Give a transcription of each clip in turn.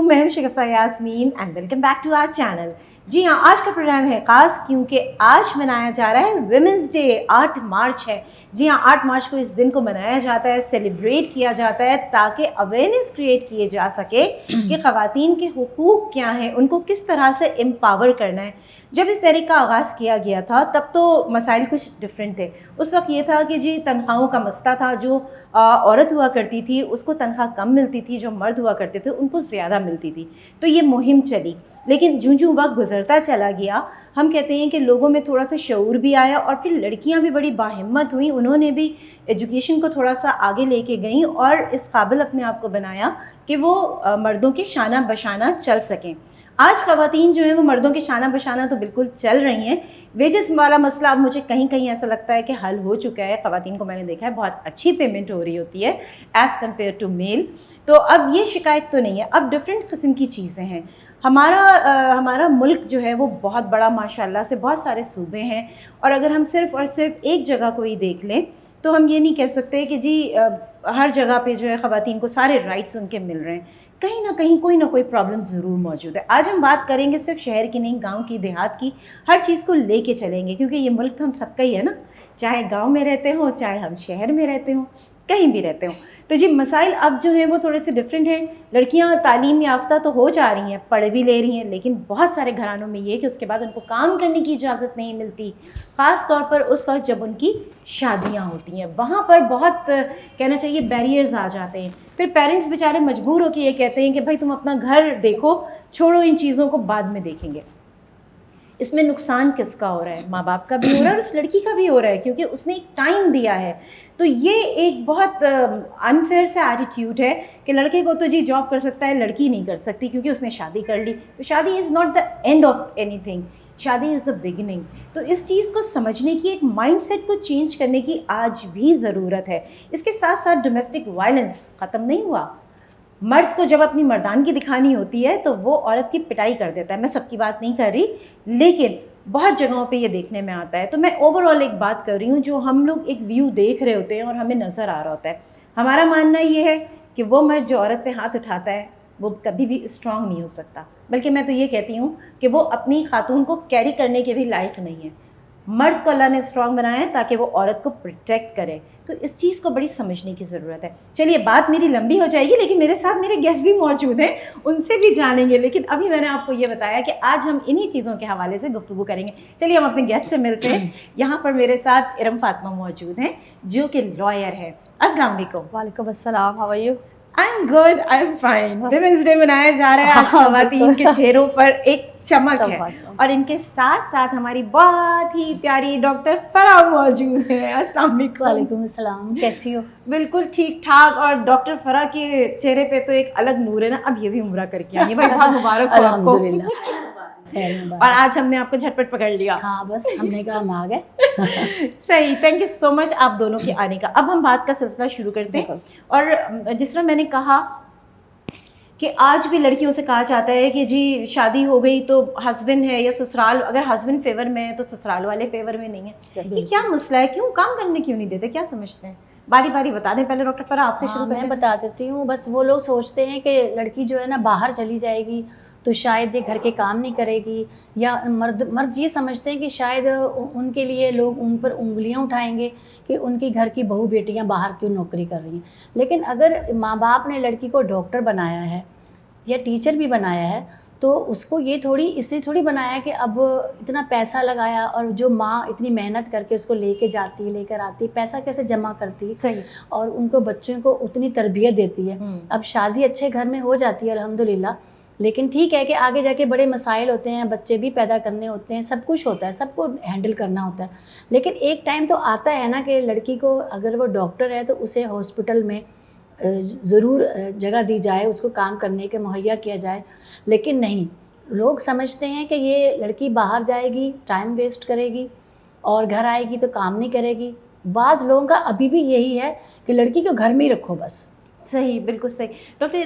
मैं हूं Shagufta Yasmeen and welcome back to our channel. जी हाँ, आज का प्रोग्राम है ख़ास क्योंकि आज मनाया जा रहा है विमेंस डे। 8 मार्च है। जी हाँ, 8 मार्च को इस दिन को मनाया जाता है, सेलिब्रेट किया जाता है ताकि अवेयरनेस क्रिएट किए जा सके कि ख़वातीन के हुकूक क्या हैं, उनको किस तरह से एम्पावर करना है। जब इस तहरीक का आगाज़ किया गया था तब तो मसाइल कुछ डिफरेंट थे। उस वक्त ये था कि जी तनख्वाहों का मसला था। जो औरत हुआ करती थी उसको तनख्वाह कम मिलती थी, जो मर्द हुआ करते थे उनको ज़्यादा मिलती थी। तो ये मुहिम चली, लेकिन जूं वक्त गुजरता चला गया हम कहते हैं कि लोगों में थोड़ा सा शऊर भी आया और फिर लड़कियां भी बड़ी बाहिम्मत हुई। उन्होंने भी एजुकेशन को थोड़ा सा आगे लेके गई और इस काबिल अपने आप को बनाया कि वो मर्दों के शाना बशाना चल सकें। आज ख़वातीन जो हैं वो मर्दों के शाना बशाना तो बिल्कुल चल रही हैं। वेजेस वाला मसला अब मुझे कहीं कहीं ऐसा लगता है कि हल हो चुका है। ख़वातीन को मैंने देखा है बहुत अच्छी पेमेंट हो रही होती है एज़ कम्पेयर टू मेल। तो अब ये शिकायत तो नहीं है। अब डिफरेंट किस्म की चीज़ें हैं। हमारा मुल्क जो है वो बहुत बड़ा माशाल्लाह से, बहुत सारे सूबे हैं और अगर हम सिर्फ़ और सिर्फ एक जगह को ही देख लें तो हम ये नहीं कह सकते कि जी हर जगह पे जो है ख़वातीन को सारे राइट्स उनके मिल रहे हैं। कहीं ना कहीं कोई ना कोई प्रॉब्लम ज़रूर मौजूद है। आज हम बात करेंगे सिर्फ शहर की नहीं, गांव की, देहात की, हर चीज़ को लेके चलेंगे क्योंकि ये मुल्क तो हम सबका ही है ना, चाहे गांव में रहते हो, चाहे हम शहर में रहते हो, कहीं भी रहते हो। तो जी मसाइल अब जो हैं वो थोड़े से डिफरेंट हैं। लड़कियां तालीम याफ्ता तो हो जा रही हैं, पढ़ भी ले रही हैं, लेकिन बहुत सारे घरानों में ये कि उसके बाद उनको काम करने की इजाज़त नहीं मिलती। ख़ास तौर पर उस वक्त जब उनकी शादियां होती हैं, वहाँ पर बहुत कहना चाहिए बैरियर्स आ जाते हैं। फिर पेरेंट्स बेचारे मजबूर होकर ये कहते हैं कि भाई तुम अपना घर देखो, छोड़ो इन चीज़ों को, बाद में देखेंगे। इसमें नुकसान किसका हो रहा है? माँ बाप का भी हो रहा है और उस लड़की का भी हो रहा है क्योंकि उसने एक टाइम दिया है। तो ये एक बहुत अनफेयर सा एटीट्यूड है कि लड़के को तो जी जॉब कर सकता है, लड़की नहीं कर सकती क्योंकि उसने शादी कर ली। तो शादी is not the end of anything, शादी इज़ द बिगिनिंग। तो इस चीज़ को समझने की, एक माइंडसेट को चेंज करने की आज भी ज़रूरत है। इसके साथ साथ डोमेस्टिक वायलेंस ख़त्म नहीं हुआ। मर्द को जब अपनी मर्दानगी दिखानी होती है तो वो औरत की पिटाई कर देता है। मैं सबकी बात नहीं कर रही, लेकिन बहुत जगहों पे ये देखने में आता है। तो मैं ओवरऑल एक बात कर रही हूँ, जो हम लोग एक व्यू देख रहे होते हैं और हमें नज़र आ रहा होता है। हमारा मानना ये है कि वो मर्द जो औरत पे हाथ उठाता है वो कभी भी स्ट्रांग नहीं हो सकता, बल्कि मैं तो ये कहती हूँ कि वो अपनी खातून को कैरी करने के भी लायक नहीं है। मर्द को अल्लाह ने स्ट्रांग बनाया है ताकि वो औरत को प्रोटेक्ट करे। तो इस चीज़ को बड़ी समझने की ज़रूरत है। चलिए, बात मेरी लंबी हो जाएगी, लेकिन मेरे साथ मेरे गेस्ट भी मौजूद हैं, उनसे भी जानेंगे। लेकिन अभी मैंने आपको ये बताया कि आज हम इन्हीं चीज़ों के हवाले से गुफ्तगू करेंगे। चलिए हम अपने गेस्ट से मिलते हैं। यहाँ पर मेरे साथ इरम फातिमा मौजूद हैं जो कि लॉयर है। अस्सलाम वालेकुम। वालेकुम अस्सलाम, how are you? I am good, I am fine. Women's day मनाया जा रहा है आज। ख़वातीन के चेहरों पर एक चमक है और इनके साथ साथ हमारी बहुत ही प्यारी डॉक्टर फराह मौजूद है। अस्सलाम वालेकुम। वालेकुम अस्सलाम, कैसी हो? बिल्कुल ठीक ठाक। और डॉक्टर फराह के चेहरे पे तो एक अलग नूर है ना। अब ये भी उम्रा करके आई है भाई, बहुत मुबारक हो आपको। और आज हमने आपको झटपट पकड़ लिया। हाँ, बस हमने कहा हम आ गए। सही, थैंक यू सो मच आप दोनों के आने का। अब हम बात का सिलसिला शुरू करते हैं। और जिस तरह मैंने कहा कि आज भी लड़कियों से कहा जाता है कि जी शादी हो गई तो हस्बैंड है या ससुराल, अगर हस्बैंड फेवर में है तो ससुराल वाले फेवर में नहीं है। ये क्या मसला है? क्यों काम करने क्यों नहीं देते? क्या समझते हैं? बारी बारी बता दें। पहले डॉक्टर फराह आपसे शुरू मैं बता देती हूँ। बस वो लोग सोचते हैं कि लड़की जो है ना बाहर चली जाएगी तो शायद ये घर के काम नहीं करेगी, या मर्द ये समझते हैं कि शायद उनके लिए लोग उन पर उंगलियां उठाएंगे कि उनकी घर की बहू बेटियां बाहर क्यों नौकरी कर रही हैं। लेकिन अगर माँ बाप ने लड़की को डॉक्टर बनाया है या टीचर भी बनाया है तो उसको ये थोड़ी इसलिए थोड़ी बनाया कि अब इतना पैसा लगाया और जो माँ इतनी मेहनत करके उसको लेके जाती है, लेकर आती है, पैसा कैसे जमा करती है, सही, और उनको बच्चों को उतनी तरबियत देती है। अब शादी अच्छे घर में हो जाती है अल्हम्दुलिल्लाह, लेकिन ठीक है कि आगे जाके बड़े मसाइल होते हैं, बच्चे भी पैदा करने होते हैं, सब कुछ होता है, सबको हैंडल करना होता है। लेकिन एक टाइम तो आता है ना कि लड़की को अगर वो डॉक्टर है तो उसे हॉस्पिटल में ज़रूर जगह दी जाए, उसको काम करने के मुहैया किया जाए। लेकिन नहीं, लोग समझते हैं कि ये लड़की बाहर जाएगी, टाइम वेस्ट करेगी और घर आएगी तो काम नहीं करेगी। बाज़ लोगों का अभी भी यही है कि लड़की को घर में ही रखो बस। सही, बिल्कुल सही। डॉक्टर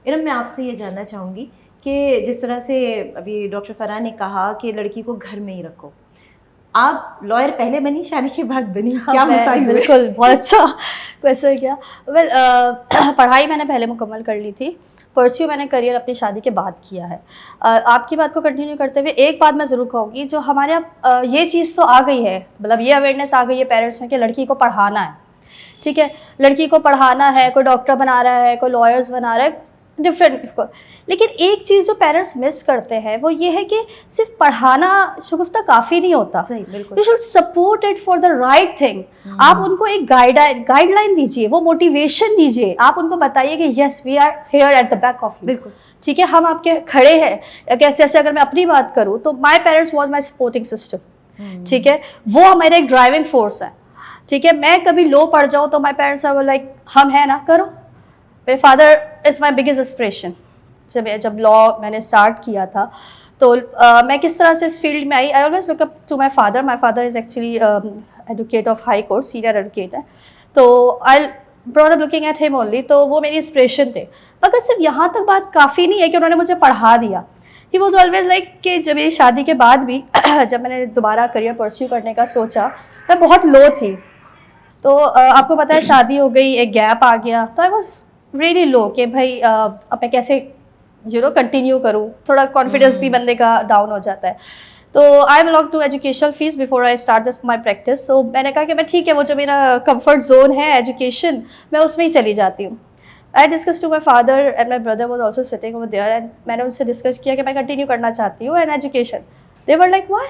इरम मैं आपसे ये जानना चाहूँगी कि जिस तरह से अभी डॉक्टर फराह ने कहा कि लड़की को घर में ही रखो, आप लॉयर पहले बनी शादी के बाद बनी? क्या मसाइल हुए? बिल्कुल, बहुत अच्छा क्वेश्चन किया। वेल, पढ़ाई मैंने पहले मुकम्मल कर ली थी। परस्यू मैंने करियर अपनी शादी के बाद किया है। आपकी बात को कंटिन्यू करते हुए एक बात मैं ज़रूर कहूँगी, जो हमारे यहाँ ये चीज़ तो आ गई है, मतलब ये अवेयरनेस आ गई है पेरेंट्स में कि लड़की को पढ़ाना है, ठीक है, लड़की को पढ़ाना है, कोई डॉक्टर बना रहा है, कोई लॉयर्स बना रहा है, डिफरेंट। लेकिन एक चीज़ जो पेरेंट्स मिस करते हैं वो ये है कि सिर्फ पढ़ाना शुगुफ्ता काफ़ी नहीं होता, सही, बिल्कुल। You should support it for the right thing. आप उनको एक गाइडलाइन दीजिए, वो मोटिवेशन दीजिए, आप उनको बताइए कि yes we are here at the back of you, बिल्कुल, ठीक है, हम आपके खड़े हैं। कैसे ऐसे अगर मैं अपनी बात करूँ तो my parents was my supporting system, ठीक है, वो हमारे एक ड्राइविंग फोर्स है, ठीक है। मैं कभी लो पड़ जाऊँ तो माई पेरेंट्स आर लाइक हम हैं ना, करो। मेरे father is my biggest inspiration. जब लॉ मैंने स्टार्ट किया था तो मैं किस तरह से इस फील्ड में I always look up to my father. My father is actually advocate of high court, senior advocate है, तो I brought up looking at him only, तो वो मेरी इंस्पिरेशन थे। मगर सिर्फ यहाँ तक बात काफ़ी नहीं है कि उन्होंने मुझे पढ़ा दिया। ही वॉज ऑलवेज लाइक कि जब मेरी शादी के बाद भी जब मैंने दोबारा करियर परस्यू करने का सोचा, मैं बहुत लो थी। तो आपको पता है शादी हो गई, एक गैप आ गया, तो आई वॉज रियली लो कि भाई अब मैं कैसे कंटिन्यू करूँ, थोड़ा कॉन्फिडेंस भी बंदे का डाउन हो जाता है। तो I belong to educational fees before I start this my practice. So मैंने कहा कि मैं ठीक है, वो जो मेरा कंफर्ट जोन है एजुकेशन, मैं उसमें ही चली जाती हूँ। I discuss to my father and my brother was also sitting over there, and मैंने उनसे डिस्कस किया कि मैं कंटिन्यू करना चाहती हूँ and education. They were like why,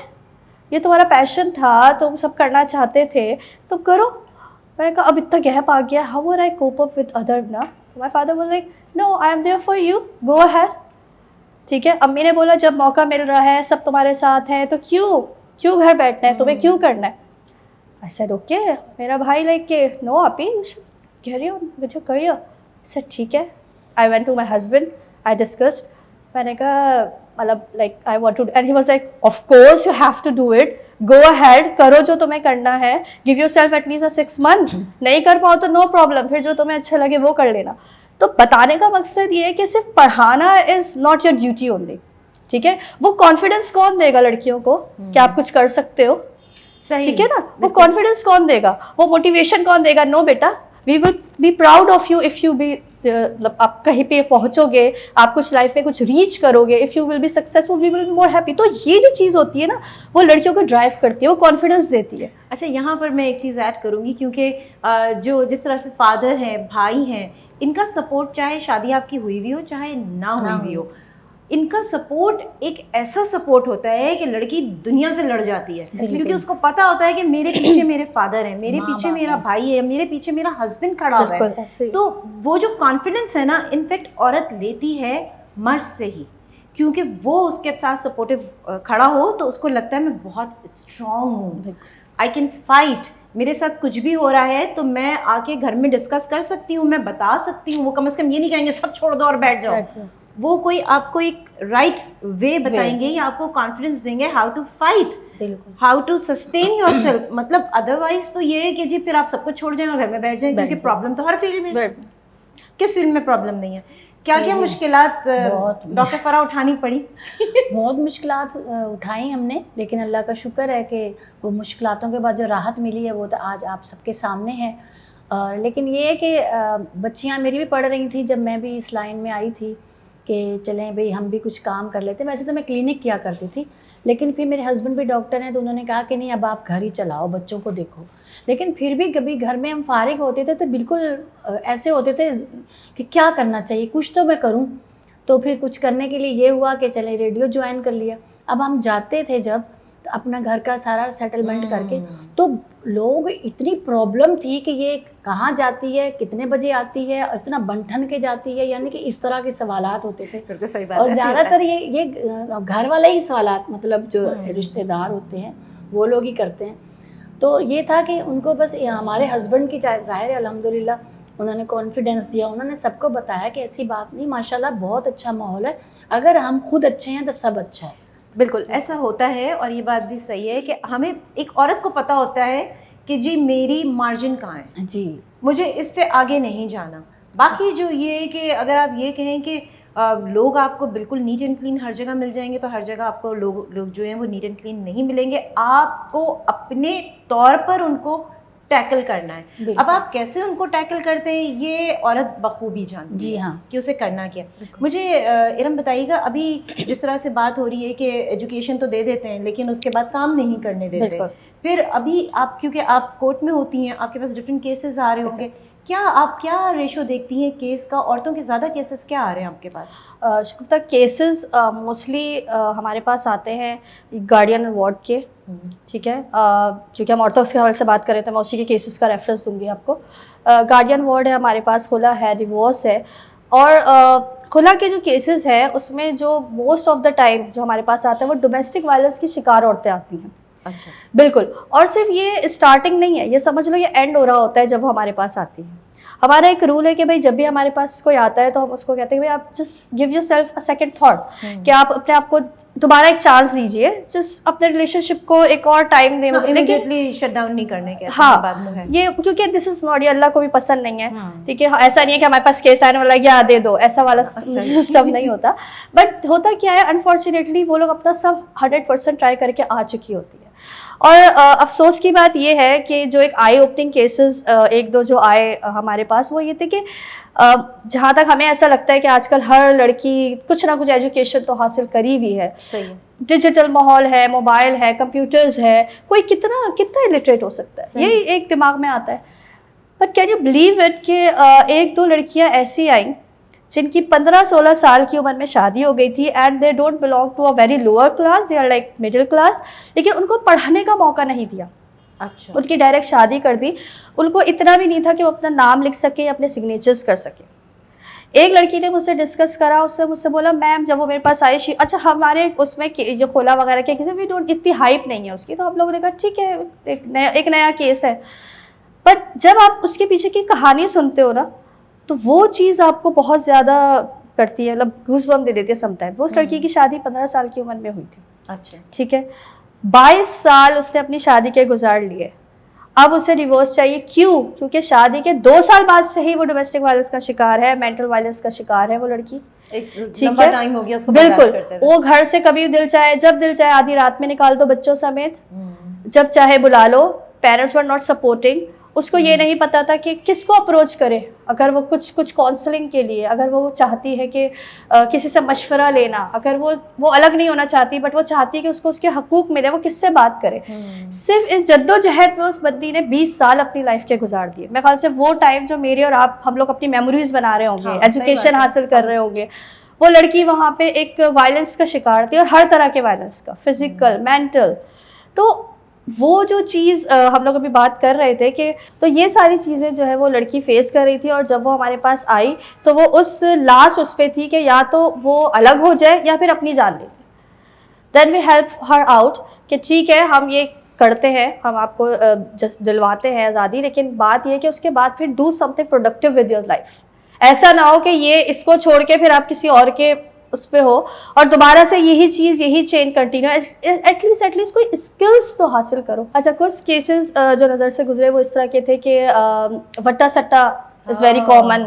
ये तुम्हारा पैशन था, तुम सब करना चाहते थे, तुम करो। मैंने कहा अब इतना गैप आ गया, how would I cope up with other ना। My father was like no, I am there for you, go ahead, ठीक है। अम्मी ने बोला जब मौका मिल रहा है, सब तुम्हारे साथ हैं, तो क्यों घर बैठना है, तुम्हें क्यों करना है। I said okay. मेरा भाई लाइक के नो आपी, you should carry on with your career. Said ठीक है। I went to my husband, I discussed, मैंने कहा मतलब like I want to, and he was like of course you have to do it, go ahead, करो जो तुम्हें करना है, give yourself at least 6 months, नहीं कर पाओ तो नो प्रॉब्लम, फिर जो तुम्हें अच्छा लगे वो कर लेना। तो बताने का मकसद ये है कि सिर्फ पढ़ाना is not your duty only, ठीक है। वो कॉन्फिडेंस कौन देगा लड़कियों को कि आप कुछ कर सकते हो, ठीक है ना, वो कॉन्फिडेंस कौन देगा, वो मोटिवेशन कौन देगा। नो बेटा, we will be proud of you if you be, मतलब आप कहीं पे पहुंचोगे, आप कुछ लाइफ में कुछ रीच करोगे, if you will be successful we will be more happy. तो ये जो चीज़ होती है ना, वो लड़कियों को ड्राइव करती है, वो कॉन्फिडेंस देती है। अच्छा, यहाँ पर मैं एक चीज़ ऐड करूँगी, क्योंकि जो जिस तरह से फादर हैं, भाई हैं, इनका सपोर्ट चाहे शादी आपकी हुई भी हो चाहे ना हुई भी हो, इनका सपोर्ट एक ऐसा सपोर्ट होता है कि लड़की दुनिया से लड़ जाती है, क्योंकि उसको पता होता है कि मेरे पीछे मेरे फादर हैं, मेरे पीछे मेरा भाई है, मेरे पीछे मेरा हस्बैंड खड़ा हुआ है। तो वो जो कॉन्फिडेंस है ना, इनफैक्ट औरत लेती है मर्द से ही, क्योंकि वो उसके साथ सपोर्टिव खड़ा हो तो उसको लगता है मैं बहुत स्ट्रांग हूँ, आई कैन फाइट, मेरे साथ कुछ भी हो रहा है तो मैं आके घर में डिस्कस कर सकती हूँ, मैं बता सकती हूँ। वो कम से कम ये नहीं कहेंगे सब छोड़ दो और बैठ जाओ। वो कोई आपको एक राइट वे बताएंगे या आपको कॉन्फिडेंस देंगे how to fight, how to sustain yourself. मतलब अदरवाइज तो ये है कि जी फिर आप सब कुछ छोड़ जाएं और घर में बैठ जाएं, क्योंकि प्रॉब्लम तो हर फील्ड में, किस फील्ड में प्रॉब्लम नहीं है। क्या क्या मुश्किलात डॉक्टर फरा उठानी पड़ी? बहुत मुश्किलात उठाई हमने, लेकिन अल्लाह का शुक्र है कि वो मुश्किलातों के बाद जो राहत मिली है वो तो आज आप सबके सामने है। लेकिन ये है कि बच्चियाँ मेरी भी पढ़ रही थी जब मैं भी इस लाइन में आई थी कि चलें भाई हम भी कुछ काम कर लेते। वैसे तो मैं क्लिनिक किया करती थी, लेकिन फिर मेरे हस्बैंड भी डॉक्टर हैं तो उन्होंने कहा कि नहीं अब आप घर ही चलाओ, बच्चों को देखो। लेकिन फिर भी कभी घर में हम फारिग होते थे तो बिल्कुल ऐसे होते थे कि क्या करना चाहिए, कुछ तो मैं करूं। तो फिर कुछ करने के लिए ये हुआ कि चले रेडियो ज्वाइन कर लिया। अब हम जाते थे जब तो अपना घर का सारा सेटलमेंट करके, तो लोग इतनी प्रॉब्लम थी कि ये कहाँ जाती है, कितने बजे आती है और इतना बंठन के जाती है, यानी कि इस तरह के सवालात होते थे। सही बात और ज़्यादातर ये घर वाले ही सवालात, मतलब जो रिश्तेदार होते हैं वो लोग ही करते हैं। तो ये था कि उनको बस हमारे हस्बैंड की ज़ाहिर है अल्हम्दुलिल्लाह उन्होंने कॉन्फिडेंस दिया, उन्होंने सबको बताया कि ऐसी बात नहीं, माशाल्लाह बहुत अच्छा माहौल है, अगर हम खुद अच्छे हैं तो सब अच्छा है। बिल्कुल ऐसा होता है, और ये बात भी सही है कि हमें एक औरत को पता होता है कि जी मेरी मार्जिन कहाँ है, जी मुझे इससे आगे नहीं जाना। बाकी जो ये कि अगर आप ये कहें कि लोग आपको बिल्कुल नीट एंड क्लीन हर जगह मिल जाएंगे, तो हर जगह आपको लोग जो हैं वो नीट एंड क्लीन नहीं मिलेंगे। आपको अपने तौर पर उनको टैकल करना है। बिल्कुल। अब आप कैसे उनको टैकल करते हैं ये औरत बखूबी जानती जी है हाँ। कि उसे करना क्या। मुझे इरम बताइएगा, अभी जिस तरह से बात हो रही है कि एजुकेशन तो दे देते हैं लेकिन उसके बाद काम नहीं करने देते, बिल्कुल। फिर अभी आप क्योंकि आप कोर्ट में होती हैं, आपके पास डिफरेंट केसेस आ रहे होंगे, क्या रेशो देखती हैं केस का, औरतों के ज़्यादा केसेस क्या आ रहे हैं आपके पास? शुक्ता केसेस मोस्टली हमारे पास आते हैं गार्डियन वार्ड के, ठीक है। क्योंकि हम ऑर्थोडॉक्स के हवाले से बात करें तो मैं उसी के केसेस का रेफरेंस दूंगी आपको। गार्डियन वार्ड है हमारे पास, खुला है, डिवोर्स है, और खुला के जो केसेस हैं उसमें जो मोस्ट ऑफ द टाइम जो हमारे पास आता है वो डोमेस्टिक वायलेंस की शिकार औरतें आती हैं। अच्छा। बिल्कुल। और सिर्फ ये स्टार्टिंग नहीं है, ये समझ लो ये एंड हो रहा होता है जब वो हमारे पास आती है। हमारा एक रूल है कि भाई जब भी हमारे पास कोई आता है तो हम उसको कहते हैं भाई आप just give yourself a second thought, कि आप अपने आप को दोबारा एक चांस दीजिए, जस्ट अपने रिलेशनशिप को एक और टाइम दें। लेकिन इमीडिएटली शट डाउन नहीं करने के, हाँ, बात तो है ये क्योंकि दिस इज नॉट, ये अल्लाह को भी पसंद नहीं है, ठीक है। ऐसा नहीं है कि हमारे पास केस आने वाला या दे दो, ऐसा वाला सिस्टम नहीं होता। बट होता क्या है, अनफॉर्चुनेटली वो लोग अपना सब 100% ट्राई करके आ चुकी होती है। और अफसोस की बात ये है कि जो एक आई ओपनिंग केसेस एक दो जो आए हमारे पास, वो ये थे कि जहाँ तक हमें ऐसा लगता है कि आजकल हर लड़की कुछ ना कुछ एजुकेशन तो हासिल करी हुई है। सही है। डिजिटल माहौल है, मोबाइल है, कंप्यूटर्स है, कोई कितना इलिटरेट हो सकता है, यही एक दिमाग में आता है। But can you believe it कि एक दो लड़कियां ऐसी आई जिनकी 15-16 साल की उम्र में शादी हो गई थी, and they don't belong to a very lower class, they are like middle class, लेकिन उनको पढ़ने का मौका नहीं दिया। अच्छा। उनकी डायरेक्ट शादी कर दी। उनको इतना भी नहीं था कि वो अपना नाम लिख सके या अपने सिग्नेचर्स कर सके। एक लड़की ने मुझसे डिस्कस करा, उससे मुझसे बोला मैम जब वो मेरे पास आई, अच्छा हमारे उसमें जो खोला वगैरह के किसी भी डोंट, इतनी हाइप नहीं है उसकी, तो हम लोगों ने कहा ठीक है एक नया केस है। बट जब आप उसके पीछे की कहानी सुनते हो ना, तो वो चीज़ आपको बहुत ज़्यादा करती है, मतलब गूज़बम्प दे देती है समटाइम। वो उस लड़की की शादी 15 साल की उम्र में हुई थी। अच्छा। ठीक है, 22 साल उसने अपनी शादी के गुजार लिए। अब उसे डिवोर्स चाहिए, क्यों? क्योंकि शादी के 2 साल बाद से ही वो डोमेस्टिक वायलेंस का शिकार है, मेंटल वायलेंस का शिकार है वो लड़की। ठीक है, टाइम हो गया उसको बिल्कुल। बर्दाश्त करते हुए। वो घर से कभी दिल चाहे, जब दिल चाहे, आधी रात में निकाल दो बच्चों समेत, जब चाहे बुला लो। Parents were not supporting. उसको ये नहीं पता था कि किसको अप्रोच करे, अगर वो कुछ काउंसलिंग के लिए, अगर वो चाहती है कि किसी से मशवरा लेना, अगर वो अलग नहीं होना चाहती बट वो चाहती है कि उसको उसके हकूक मिले, वो किससे बात करे। सिर्फ इस जद्दोजहद में उस बंदी ने 20 साल अपनी लाइफ के गुजार दिए। मेरे ख्याल से वो टाइम जो मेरे और हम लोग अपनी मेमोरीज बना रहे होंगे, हाँ, एजुकेशन हासिल कर रहे होंगे, वो लड़की वहाँ पे एक वायलेंस का शिकार थी, और हर तरह के वायलेंस का, फिजिकल, मेंटल। तो वो जो चीज़ हम लोग अभी बात कर रहे थे कि तो ये सारी चीज़ें जो है वो लड़की फेस कर रही थी, और जब वो हमारे पास आई तो वो उस लास्ट उस पे थी कि या तो वो अलग हो जाए या फिर अपनी जान ले ले। Then we help her out कि ठीक है हम ये करते हैं, हम आपको दिलवाते हैं आज़ादी, लेकिन बात ये कि उसके बाद फिर do something productive with your life. ऐसा ना हो कि ये इसको छोड़ के फिर आप किसी और के उस पे हो और दोबारा से यही चीज़ यही चेन कंटिन्यू। एटलीस्ट कोई स्किल्स तो हासिल करो। अच्छा, कुछ केसेस जो नज़र से गुजरे वो इस तरह के थे कि वट्टा सट्टा इज़ वेरी कॉमन।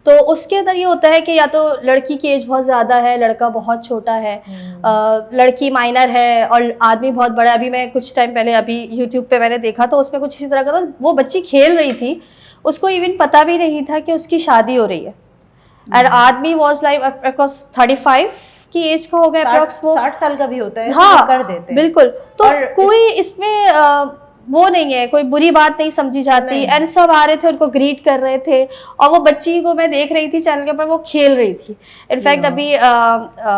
तो उसके अंदर ये होता है कि या तो लड़की की एज बहुत ज़्यादा है, लड़का बहुत छोटा है, लड़की माइनर है और आदमी बहुत बड़ा है। अभी मैं कुछ टाइम पहले अभी यूट्यूब पे मैंने देखा तो उसमें कुछ इसी तरह का था, वो बच्ची खेल रही थी, उसको इवन पता भी नहीं था कि उसकी शादी हो रही है। और आदमी वॉज लाइक अप्रॉक्स 35 की एज का हो गया, अप्रॉक्स वो 60 साल का भी होता है। हाँ, तो कर देते हैं। बिल्कुल। तो कोई इसमें वो नहीं है, कोई बुरी बात नहीं समझी जाती। एंड सब आ रहे थे, उनको ग्रीट कर रहे थे, और वो बच्ची को मैं देख रही थी चैनल के ऊपर, वो खेल रही थी। इनफैक्ट अभी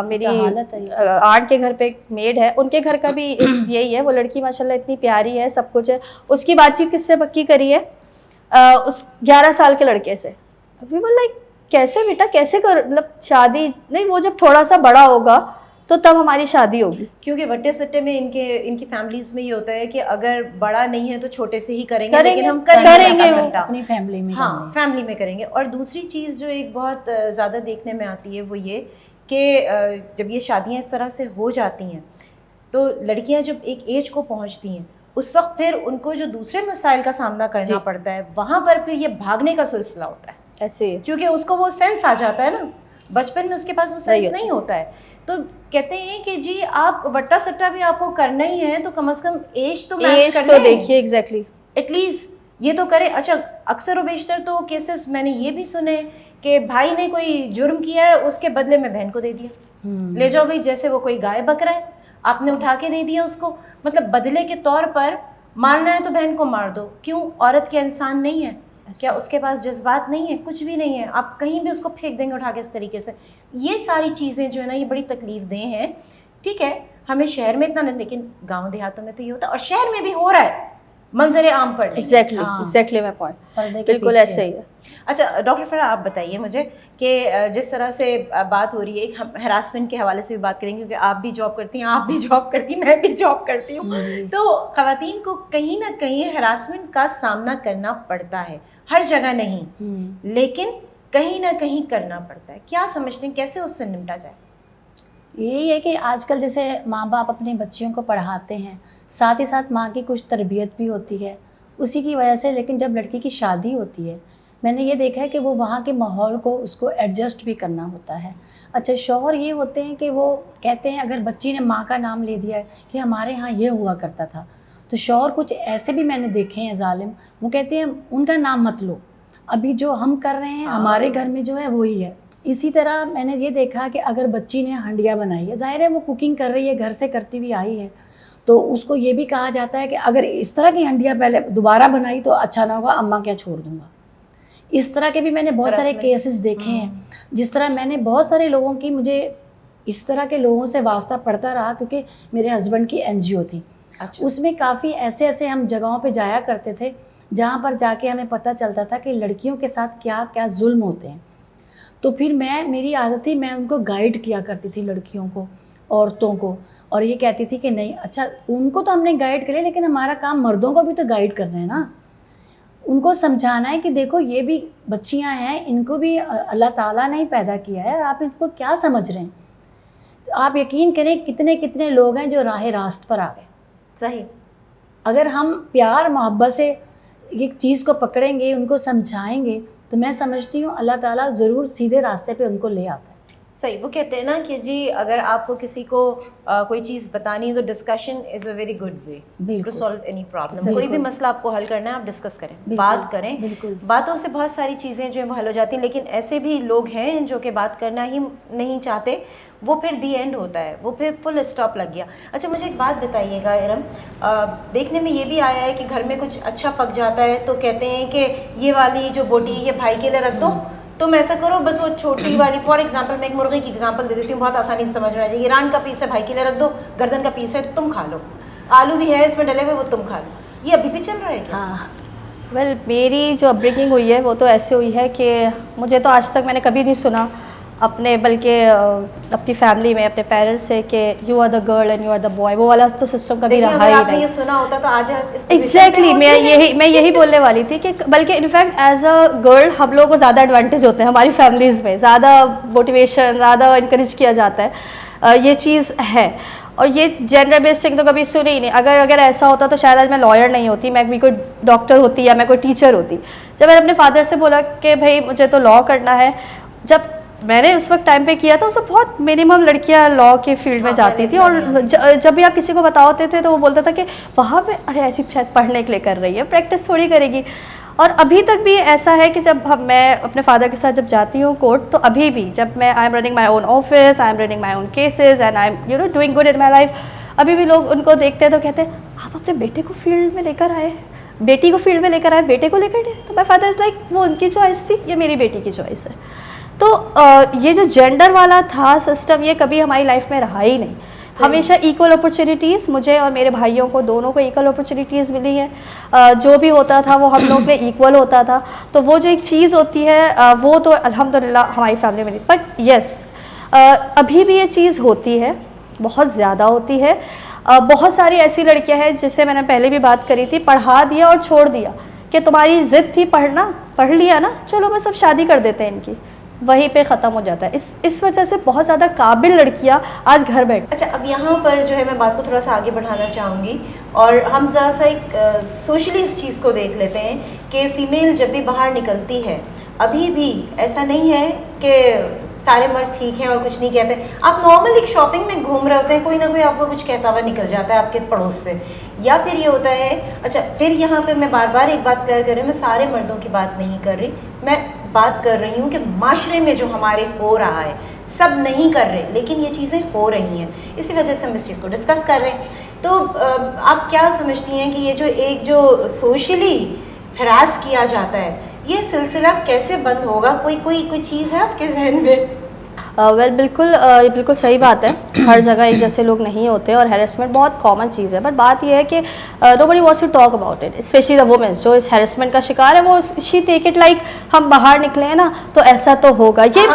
मेरी आंट के घर पे एक मेड है, उनके घर का भी यही है। वो लड़की माशाल्लाह इतनी प्यारी है, सब कुछ है। उसकी बातचीत किससे पक्की करी है? उस 11 साल के लड़के से। अभी वो लाइक कैसे बेटा, कैसे कर, मतलब शादी नहीं, वो जब थोड़ा सा बड़ा होगा तो तब हमारी शादी होगी। क्योंकि वट्टे सट्टे में इनकी फैमिलीज में ये होता है कि अगर बड़ा नहीं है तो छोटे से ही करेंगे लेकिन हम करेंगे वो अपनी फैमिली में। हाँ, फैमिली में करेंगे। और दूसरी चीज़ जो एक बहुत ज़्यादा देखने में आती है वो ये कि जब ये शादियाँ इस तरह से हो जाती हैं तो लड़कियाँ जब एक एज को पहुँचती हैं उस वक्त फिर उनको जो दूसरे मसाइल का सामना करना पड़ता है, वहाँ पर फिर ये भागने का सिलसिला होता है। ऐसे क्योंकि उसको वो सेंस आ जाता है ना, बचपन में उसके पास वो सेंस नहीं होता है। तो कहते हैं कि जी आप वट्टा सट्टा भी आपको करना ही है तो कम से कम एज तो मैच कर तो देखिए। एग्जैक्टली। एटलीस्ट ये तो करे। अच्छा, अक्सर व बेशतर तो केसेस मैंने ये भी सुने कि भाई ने कोई जुर्म किया है, उसके बदले में बहन को दे दिया, ले जाओ भाई, जैसे वो कोई गाय बकरा है, आपने उठा के दे दिया उसको, मतलब बदले के तौर पर मारना है तो बहन को मार दो। क्यों? औरत क्या इंसान नहीं है? क्या उसके पास जज्बात नहीं है? कुछ भी नहीं है, आप कहीं भी उसको फेंक देंगे उठा के इस तरीके से। ये सारी चीज़ें जो है ना, ये बड़ी तकलीफ दे हैं। ठीक है, हमें शहर में इतना नहीं, लेकिन गांव देहातों में तो ये होता है, और शहर में भी हो रहा है, मंजरे आम पर। एग्जैक्टली माय पॉइंट, बिल्कुल ऐसे ही है। अच्छा डॉक्टर फराह, आप बताइए मुझे कि जिस तरह से बात हो रही है, एक हम हरासमेंट के हवाले से भी बात करेंगे, क्योंकि आप भी जॉब करती हैं, आप भी जॉब करती हैं, मैं भी जॉब करती हूँ, तो ख़वातीन को कहीं ना कहीं हरासमेंट का सामना करना पड़ता है, हर जगह नहीं, लेकिन कहीं ना कहीं करना पड़ता है। क्या समझते हैं, कैसे उससे निपटा जाए? यही है कि आजकल जैसे माँ बाप अपने बच्चियों को पढ़ाते हैं, साथ ही साथ माँ की कुछ तरबियत भी होती है उसी की वजह से, लेकिन जब लड़की की शादी होती है, मैंने ये देखा है कि वो वहाँ के माहौल को उसको एडजस्ट भी करना होता है। अच्छा, शौहर ये होते हैं कि वो कहते हैं, अगर बच्ची ने माँ का नाम ले दिया है कि हमारे यहाँ ये हुआ करता था, तो शौहर कुछ ऐसे भी मैंने देखे हैं जालिम, वो कहते हैं उनका नाम मत लो, अभी जो हम कर रहे हैं हमारे घर में जो है वही है। इसी तरह मैंने ये देखा कि अगर बच्ची ने हंडिया बनाई है, जाहिर है वो कुकिंग कर रही है, घर से करती हुई आई है, तो उसको ये भी कहा जाता है कि अगर इस तरह की हंडिया पहले दोबारा बनाई तो अच्छा ना होगा, अम्मा क्या छोड़ दूंगा। इस तरह के भी मैंने बहुत सारे केसेस देखे हैं। जिस तरह मैंने बहुत सारे लोगों की, मुझे इस तरह के लोगों से वास्ता पड़ता रहा, क्योंकि मेरे हस्बैंड की NGO थी। अच्छा। उसमें काफ़ी ऐसे ऐसे हम जगहों पे जाया करते थे जहाँ पर जाके हमें पता चलता था कि लड़कियों के साथ क्या क्या जुल्म होते हैं। तो फिर मेरी आदत थी, मैं उनको गाइड किया करती थी, लड़कियों को, औरतों को, और ये कहती थी कि नहीं, अच्छा उनको तो हमने गाइड कर लिया, लेकिन हमारा काम मर्दों को भी तो गाइड करना है ना, उनको समझाना है कि देखो ये भी बच्चियां हैं, इनको भी अल्लाह ताला ने ही पैदा किया है, आप इसको क्या समझ रहे हैं। तो आप यकीन करें कितने कितने लोग हैं जो राह रास्त पर आ गए। सही, अगर हम प्यार मोहब्बत से एक चीज़ को पकड़ेंगे, उनको समझाएंगे, तो मैं समझती हूँ अल्लाह ताला ज़रूर सीधे रास्ते पे उनको ले आता है। सही, वो कहते हैं ना कि जी अगर आपको किसी को कोई चीज़ बतानी है तो discussion is a very good way to solve any problem. कोई भी मसला आपको हल करना है, आप डिस्कस करें, बात करें, बातों से बहुत सारी चीज़ें जो है वो हल हो जाती हैं। लेकिन ऐसे भी लोग हैं जो कि बात करना ही नहीं चाहते, वो फिर दी एंड होता है, वो फिर फुल स्टॉप लग गया। अच्छा, मुझे एक बात बताइएगा इरम, देखने में ये भी आया है कि घर में कुछ अच्छा पक जाता है तो कहते हैं कि ये वाली जो बोटी ये भाई के लिए रख दो, तुम ऐसा करो, बस वो छोटी वाली, फॉर एग्जांपल मैं एक मुर्गे की एग्जांपल दे देती हूँ, बहुत आसानी से समझ में आ जाएगी। ईरान का पीस है, भाई के लिए रख दो, गर्दन का पीस है तुम खा लो, आलू भी है इसमें डले हुए, वो तुम खा लो। ये अभी भी चल रहा है क्या? हाँ, वेल मेरी जो अपब्रिंगिंग हुई है वो तो ऐसे हुई है कि मुझे तो आज तक मैंने कभी नहीं सुना अपने, बल्कि अपनी फैमिली में अपने पेरेंट्स से कि you are the girl and you are the boy, वो वाला तो सिस्टम कभी रहा ही नहीं। ये सुना होता तो आज एग्जैक्टली मैं यही बोलने वाली थी कि बल्कि इनफैक्ट एज अ गर्ल हम लोगों को ज़्यादा एडवांटेज होते हैं, हमारी फैमिलीज़ में ज़्यादा मोटिवेशन, ज़्यादा इनक्रेज किया जाता है, ये चीज़ है। और ये जेंडर बेस्ड थिंग तो कभी सुनी ही नहीं। अगर ऐसा होता तो शायद आज मैं लॉयर नहीं होती, मैं भी कोई डॉक्टर होती या मैं कोई टीचर होती। जब मैंने अपने फादर से बोला कि भाई मुझे तो लॉ करना है, जब मैंने उस वक्त टाइम पे किया था, उसमें बहुत मिनिमम लड़कियां लॉ के फील्ड में जाती थी, और जब भी आप किसी को बताते थे तो वो बोलता था कि वहाँ पे अरे ऐसी शायद पढ़ने के लिए कर रही है, प्रैक्टिस थोड़ी करेगी। और अभी तक भी ऐसा है कि जब मैं अपने फादर के साथ जब जाती हूँ कोर्ट, तो अभी भी जब मैं I am running my own office, I am running my own cases and I am doing good in my life, अभी भी लोग उनको देखते हैं तो कहते हैं आप अपने बेटे को फील्ड में लेकर आए, बेटी को फील्ड में लेकर आए, बेटे को लेकर आए। तो माई फादर इज़ लाइक वो उनकी चॉइस थी, ये मेरी बेटी की चॉइस है। तो ये जो जेंडर वाला था सिस्टम, ये कभी हमारी लाइफ में रहा ही नहीं। हमेशा इक्वल अपॉर्चुनिटीज़, मुझे और मेरे भाइयों को दोनों को इक्वल अपॉर्चुनिटीज़ मिली है। जो भी होता था वो हम लोग के लिए इक्वल होता था। तो वो जो एक चीज़ होती है वो तो अल्हम्दुलिल्लाह हमारी फैमिली में नहीं। बट येस, अभी भी ये चीज़ होती है, बहुत ज़्यादा होती है। बहुत सारी ऐसी लड़कियां हैं जिससे मैंने पहले भी बात करी थी, पढ़ा दिया और छोड़ दिया कि तुम्हारी ज़िद थी पढ़ना, पढ़ लिया ना, चलो बस अब शादी कर देते हैं इनकी, वहीं पे ख़त्म हो जाता है। इस वजह से बहुत ज़्यादा काबिल लड़कियां आज घर बैठ। अच्छा, अब यहाँ पर जो है मैं बात को थोड़ा सा आगे बढ़ाना चाहूँगी, और हम ज़रा सा एक सोशली इस चीज़ को देख लेते हैं कि फ़ीमेल जब भी बाहर निकलती है, अभी भी ऐसा नहीं है कि सारे मर्द ठीक हैं और कुछ नहीं कहते। आप नॉर्मली शॉपिंग में घूम रहे होते हैं, कोई ना कोई आपको कुछ कहता हुआ निकल जाता है आपके पड़ोस से, या फिर ये होता है। अच्छा, फिर यहाँ पे मैं बार बार एक बात क्लियर कर रही हूँ, मैं सारे मर्दों की बात नहीं कर रही, मैं बात कर रही हूँ कि माशरे में जो हमारे हो रहा है, सब नहीं कर रहे लेकिन ये चीज़ें हो रही हैं, इसी वजह से हम इस चीज़ को डिस्कस कर रहे हैं। तो आप क्या समझती हैं कि ये जो सोशली हरास किया जाता है, ये सिलसिला कैसे बंद होगा? कोई चीज़ है आपके जहन में? वेल बिल्कुल ये बिल्कुल सही बात है। हर जगह एक जैसे लोग नहीं होते और हैरेसमेंट बहुत कॉमन चीज़ है, बट बात यह है कि nobody wants to talk about it, specially the women's जो इस हैरेसमेंट का शिकार है। वो शी टेक इट लाइक हम बाहर निकले हैं ना तो ऐसा तो होगा। ये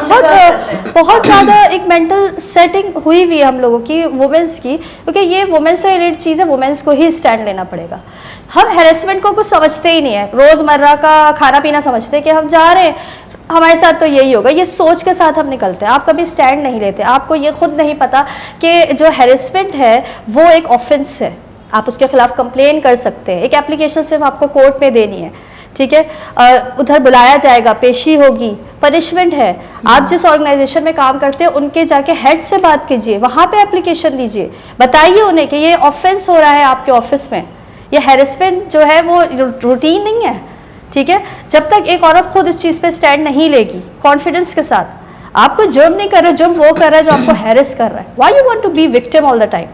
बहुत ज़्यादा एक मेंटल सेटिंग हुई हुई है हम लोगों की, वुमेन्स की, क्योंकि ये वुमेन्स से रिलेटेड चीज़ है, वुमेन्स को ही स्टैंड लेना पड़ेगा। हम हैरेसमेंट को कुछ समझते ही नहीं है, रोज़मर्रा का खाना पीना समझते हैं कि हम जा रहे हैं, हमारे साथ तो यही होगा, ये सोच के साथ हम निकलते हैं। आप कभी स्टैंड नहीं लेते, आपको ये खुद नहीं पता कि जो हैरेसमेंट है वो एक ऑफेंस है, आप उसके खिलाफ कंप्लेन कर सकते हैं। एक एप्लीकेशन सिर्फ आपको कोर्ट में देनी है, ठीक है, उधर बुलाया जाएगा, पेशी होगी, पनिशमेंट है। आप जिस ऑर्गेनाइजेशन में काम करते हैं उनके जाके हेड से बात कीजिए, वहाँ पे एप्लीकेशन दीजिए, बताइए उन्हें कि ये ऑफेंस हो रहा है आपके ऑफिस में, ये हैरेसमेंट जो है वो रूटीन नहीं है, ठीक है। जब तक एक औरत खुद इस चीज़ पे स्टैंड नहीं लेगी कॉन्फिडेंस के साथ, आप कोई जुर्म नहीं कर रहे, जुर्म वो कर रहा है जो आपको हैरेस कर रहा है। Why you want to be victim all the time?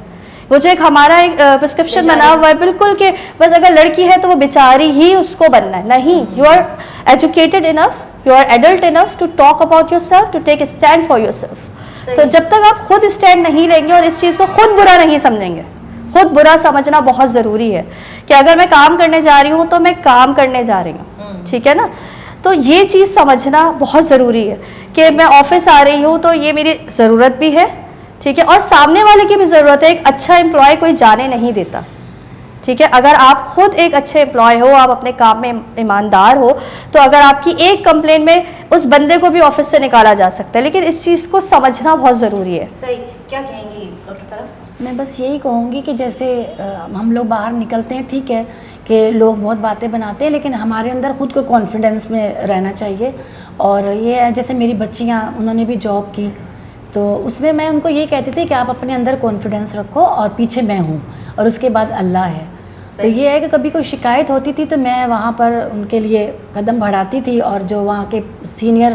वो जो एक हमारा एक प्रिस्क्रिप्शन बना हुआ है बिल्कुल कि बस अगर लड़की है तो वो बेचारी ही उसको बनना है, नहीं। You are educated enough, you are adult enough to talk about yourself, to take stand for yourself. तो जब तक आप खुद स्टैंड नहीं लेंगे और इस चीज़ को खुद बुरा नहीं समझेंगे, खुद बुरा समझना बहुत ज़रूरी है कि अगर मैं काम करने जा रही हूँ तो मैं काम करने जा रही हूँ, ठीक है ना। तो ये चीज़ समझना बहुत ज़रूरी है कि मैं ऑफिस आ रही हूँ तो ये मेरी ज़रूरत भी है, ठीक है, और सामने वाले की भी ज़रूरत है। एक अच्छा एम्प्लॉय कोई जाने नहीं देता, ठीक है। अगर आप खुद एक अच्छे एम्प्लॉय हो, आप अपने काम में ईमानदार हो, तो अगर आपकी एक कंप्लेंट में उस बंदे को भी ऑफिस से निकाला जा सकता है, लेकिन इस चीज़ को समझना बहुत ज़रूरी है। सही, क्या कहेंगी डॉक्टर फराह? मैं बस यही कहूँगी कि जैसे हम लोग बाहर निकलते हैं, ठीक है कि लोग बहुत बातें बनाते हैं, लेकिन हमारे अंदर खुद को कॉन्फिडेंस में रहना चाहिए। और ये है जैसे मेरी बच्चियाँ, उन्होंने भी जॉब की, तो उसमें मैं उनको ये कहती थी कि आप अपने अंदर कॉन्फिडेंस रखो और पीछे मैं हूँ और उसके बाद अल्लाह है। तो ये है कि कभी कोई शिकायत होती थी तो मैं वहाँ पर उनके लिए कदम बढ़ाती थी और जो वहाँ के सीनियर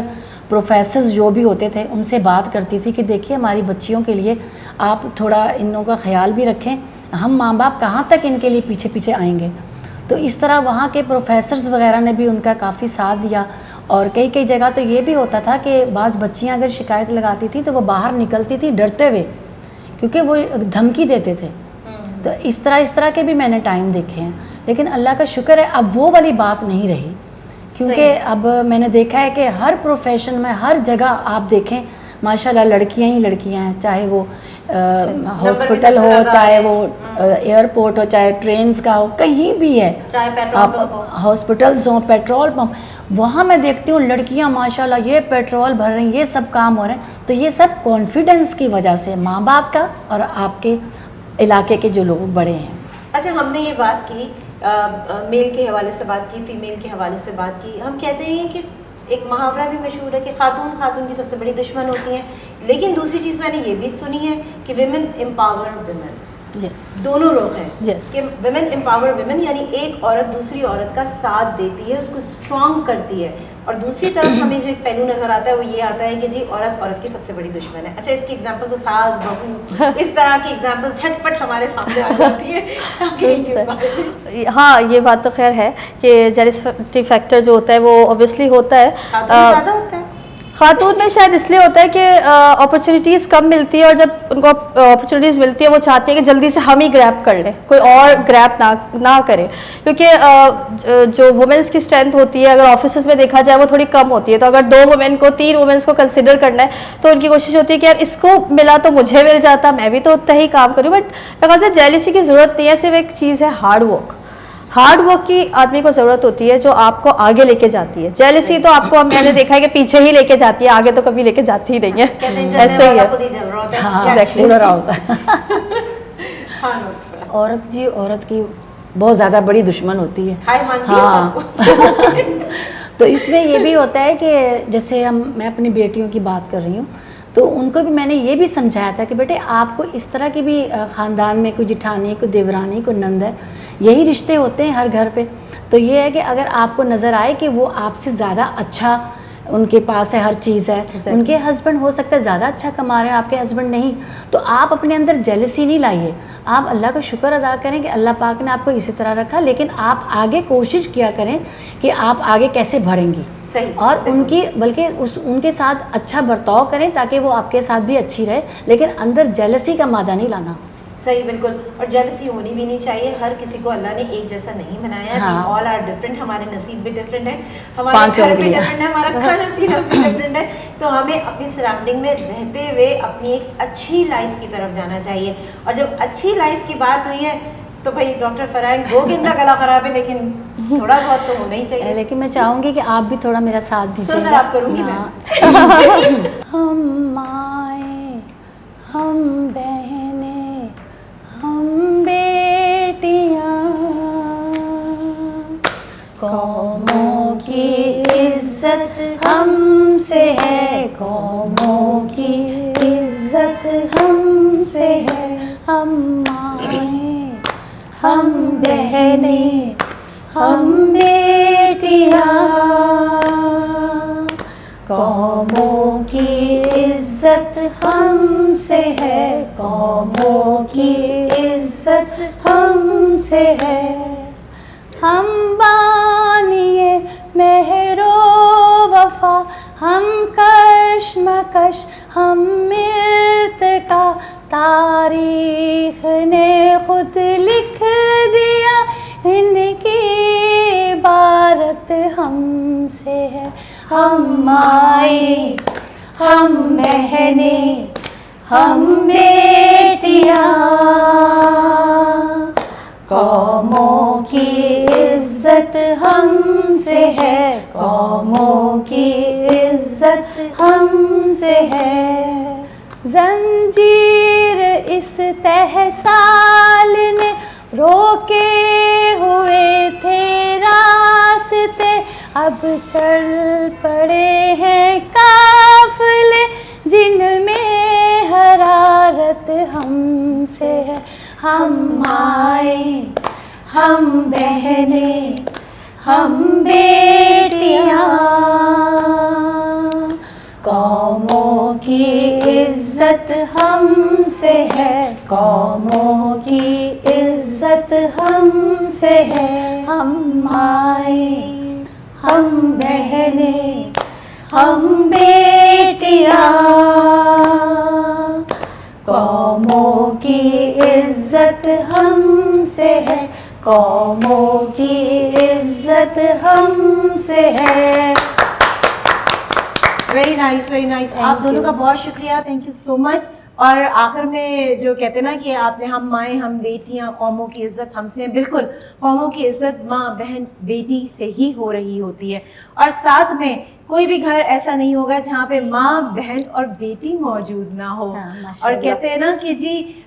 प्रोफेसर्स जो भी होते थे उनसे बात करती थी कि देखिए हमारी बच्चियों के लिए आप थोड़ा इन लोगों का ख्याल भी रखें, हम माँ बाप कहाँ तक इनके लिए पीछे पीछे आएंगे। तो इस तरह वहाँ के प्रोफेसर्स वगैरह ने भी उनका काफ़ी साथ दिया। और कई कई जगह तो ये भी होता था कि बाज़ बच्चियाँ अगर शिकायत लगाती थी तो वो बाहर निकलती थी डरते हुए, क्योंकि वो धमकी देते थे। तो इस तरह के भी मैंने टाइम देखे हैं, लेकिन अल्लाह का शुक्र है अब वो वाली बात नहीं रही, क्योंकि अब मैंने देखा है कि हर प्रोफेशन में हर जगह आप देखें माशाल्लाह लड़कियां ही लड़कियां हैं, चाहे वो हॉस्पिटल हो, चाहे वो एयरपोर्ट हो, चाहे ट्रेन्स का हो, कहीं भी है, चाहे पेट्रोल पंप हो, हॉस्पिटल्स हो, पेट्रोल पंप, वहाँ मैं देखती हूँ लड़कियाँ माशाल्लाह ये पेट्रोल भर रही हैं, ये सब काम हो रहे हैं। तो ये सब कॉन्फिडेंस की वजह से, माँ बाप का और आपके इलाके के जो लोग बड़े हैं। अच्छा, हमने ये बात की मेल के हवाले से बात की, फीमेल के हवाले से बात की। हम कहते हैं कि एक मुहावरा भी मशहूर है कि खातून की सबसे बड़ी दुश्मन होती हैं, लेकिन दूसरी चीज़ मैंने ये भी सुनी है कि विमेन एम्पावर विमेन। यस, दोनों लोग हैं। यस, कि विमेन एम्पावर विमेन, यानी एक औरत दूसरी औरत का साथ देती है, उसको स्ट्रॉन्ग करती है। और दूसरी तरफ हमें जो एक पहलू नजर आता है वो ये आता है कि जी औरत की सबसे बड़ी दुश्मन है। अच्छा, इसकी एग्जांपल तो सास बहू इस तरह की एग्जांपल झटपट हमारे सामने आ जाती है। हाँ, ये बात तो खैर है कि जेलसी फैक्टर जो होता है वो ऑब्वियसली होता है। ज़्यादा होता है खातून में, शायद इसलिए होता है कि अपॉर्चुनिटीज़ कम मिलती है और जब उनको अपॉर्चुनिटीज़ मिलती है वो चाहती है कि जल्दी से हम ही ग्रैब कर लें, कोई और ग्रैब ना करे, क्योंकि जो वुमेन्स की स्ट्रेंथ होती है अगर ऑफिस में देखा जाए वो थोड़ी कम होती है। तो अगर 2 वुमेन को 3 वुमेन्स को कंसिडर करना है तो उनकी कोशिश होती है कि यार इसको मिला तो मुझे मिल जाता, मैं भी तो उतना ही काम करूँ। बट मेरे ख्याल से जेलसी की ज़रूरत नहीं है, सिर्फ एक चीज़ है हार्ड वर्क की आदमी को ज़रूरत होती है जो आपको आगे लेके जाती है। जेलसी तो आपको मैंने देखा है कि पीछे ही लेके जाती है, आगे तो कभी लेके जाती ही नहीं है। ऐसे ही है, हाँ, एग्जैक्टली रहा होता है। औरत की बहुत ज़्यादा बड़ी दुश्मन होती है। हाँ तो इसमें ये भी होता है कि जैसे मैं अपनी बेटियों की बात कर रही हूँ, तो उनको भी मैंने ये भी समझाया था कि बेटे आपको इस तरह की भी ख़ानदान में कोई जिठानी, कोई देवरानी, कोई नंद है, यही रिश्ते होते हैं हर घर पे। तो ये है कि अगर आपको नज़र आए कि वो आपसे ज़्यादा अच्छा उनके पास है, हर चीज़ है, उनके हस्बैंड हो सकता है ज़्यादा अच्छा कमा रहे हैं, आपके हस्बैंड नहीं, तो आप अपने अंदर जेलसी नहीं लाइए। आप अल्लाह का शुक्र अदा करें कि अल्लाह पाक ने आपको इसी तरह रखा, लेकिन आप आगे कोशिश किया करें कि आप आगे कैसे बढ़ेंगी। सही, और उनकी बल्कि उनके साथ अच्छा बर्ताव करें ताकि वो आपके साथ भी अच्छी रहे, लेकिन अंदर जेलसी का मादा नहीं लाना। सही, बिल्कुल। और जेलसी होनी भी नहीं चाहिए। हर किसी को अल्लाह ने एक जैसा नहीं बनाया। हाँ। All are different. हमारे नसीब भी डिफरेंट है, हमारे घर भी डिफरेंट है, हमारा खाना पीना भी डिफरेंट है। तो हमें अपनी सराउंडिंग में रहते हुए अपनी एक अच्छी लाइफ की तरफ जाना चाहिए। और जब अच्छी लाइफ की बात हुई है तो भाई डॉक्टर फरहान गोगिन का गला खराब है, लेकिन थोड़ा बहुत तो होना ही चाहिए। लेकिन मैं चाहूँगी कि आप भी थोड़ा मेरा साथ दीजिए। सुन आप करूँगी मैं। हम माएँ, हम बहनें, हम बेटियाँ, कौमों की इज्जत हमसे है, कौमों की इज्जत हमसे है। हम माएँ, हम बहनें, हम बेटियाँ, कौमों की इज्जत हमसे है, कौमों की इज्जत हमसे है। हम बानिए मेहरो वफा, हम कश्मकश, हम मिर्तका, तारीख ने खुद लिख दिया, इनकी इबारत हमसे है। हम माएँ, हम बहनें, हम बेटियाँ, कौमों की इज्जत हमसे है, कौमों की इज्जत हमसे है। जंजीर इस तहसाल ने रोके हुए थे रास्ते, अब चल पड़े हैं काफिले, जिनमें हरारत हमसे है। हम माएँ, हम बहनें, हम बेटियाँ, कौमों की इज्जत हमसे है, कौमों की इज्जत हमसे है। हम माएँ, हम बहनें, हम बेटियाँ, कौमों की इज्जत हमसे है, कौमों की इज्जत हमसे है। Very nice, very nice. आप दोनों का बहुत शुक्रिया, थैंक यू सो मच। और आखिर में जो कहते हैं ना कि आपने हम माएँ, हम बेटियां, कौमों की इज्जत हमसे है, बिल्कुल कौमों की इज्जत माँ, बहन, बेटी से ही हो रही होती है। और साथ में कोई भी घर ऐसा नहीं होगा जहाँ पे माँ, बहन और बेटी मौजूद ना हो। और कहते हैं ना कि जी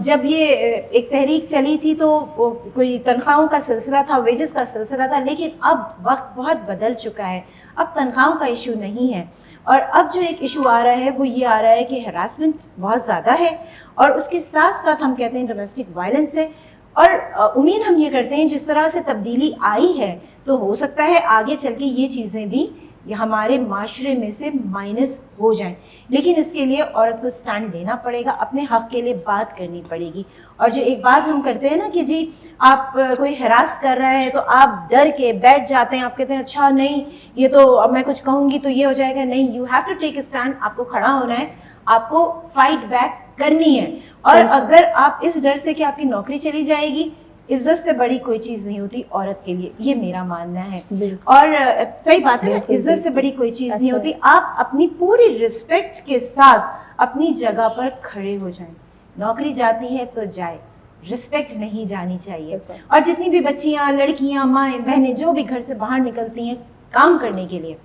जब ये एक तहरीक चली थी तो कोई तनख्वाहों का सिलसिला था, वेजेस का सिलसिला था, लेकिन अब वक्त बहुत बदल चुका है। अब तनख्वाहों का इशू नहीं है, और अब जो एक इशू आ रहा है वो ये आ रहा है कि हरासमेंट बहुत ज़्यादा है, और उसके साथ साथ हम कहते हैं डोमेस्टिक वायलेंस है। और उम्मीद हम ये करते हैं जिस तरह से तब्दीली आई है तो हो सकता है आगे चल के ये चीज़ें भी हमारे माशरे में से माइनस हो जाएं, लेकिन इसके लिए औरत को स्टैंड लेना पड़ेगा, अपने हक़ के लिए बात करनी पड़ेगी। और जो एक बात हम करते हैं ना कि जी आप कोई हरास कर रहा है तो आप डर के बैठ जाते हैं, आप कहते हैं अच्छा नहीं ये तो अब मैं कुछ कहूँगी तो ये हो जाएगा, नहीं, you have to take stand. आपको खड़ा होना है, आपको फाइट बैक करनी है। और अगर आप इस डर से कि आपकी नौकरी चली जाएगी, इज्जत से बड़ी कोई चीज़ नहीं होती औरत के लिए, ये मेरा मानना है। और सही बात है, इज्जत से बड़ी कोई चीज़ नहीं होती। आप अपनी पूरी रिस्पेक्ट के साथ अपनी जगह पर खड़े हो जाएं। नौकरी जाती है तो जाए, रिस्पेक्ट नहीं जानी चाहिए। और जितनी भी बच्चियां, लड़कियां, माएँ, बहनें जो भी घर से बाहर निकलती हैं काम करने के लिए,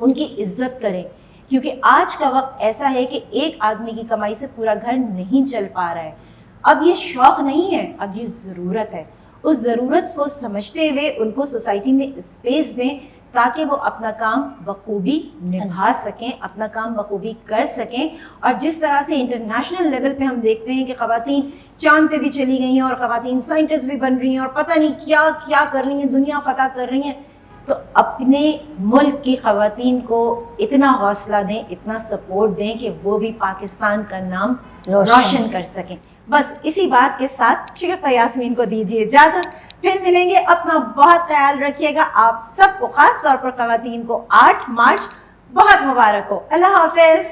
उनकी इज्जत करें, क्योंकि आज का वक्त ऐसा है कि एक आदमी की कमाई से पूरा घर नहीं चल पा रहा है। अब ये शौक नहीं है, अब ये ज़रूरत है। उस ज़रूरत को समझते हुए उनको सोसाइटी में स्पेस दें ताकि वो अपना काम बखूबी निभा सकें, अपना काम बखूबी कर सकें। और जिस तरह से इंटरनेशनल लेवल पे हम देखते हैं कि ख़वातीन चांद पे भी चली गई हैं और ख़वातीन साइंटिस्ट भी बन रही हैं और पता नहीं क्या क्या कर रही हैं, दुनिया फतह कर रही हैं, तो अपने मुल्क की ख़वातीन को इतना हौसला दें, इतना सपोर्ट दें कि वो भी पाकिस्तान का नाम रोशन कर सकें। बस इसी बात के साथ शिगुफ्ता यास्मीन को दीजिए इजाज़त, फिर मिलेंगे। अपना बहुत ख्याल रखिएगा। आप सबको, खास तौर पर ख़वातीन को 8 मार्च बहुत मुबारक हो। अल्लाह हाफ़िज़।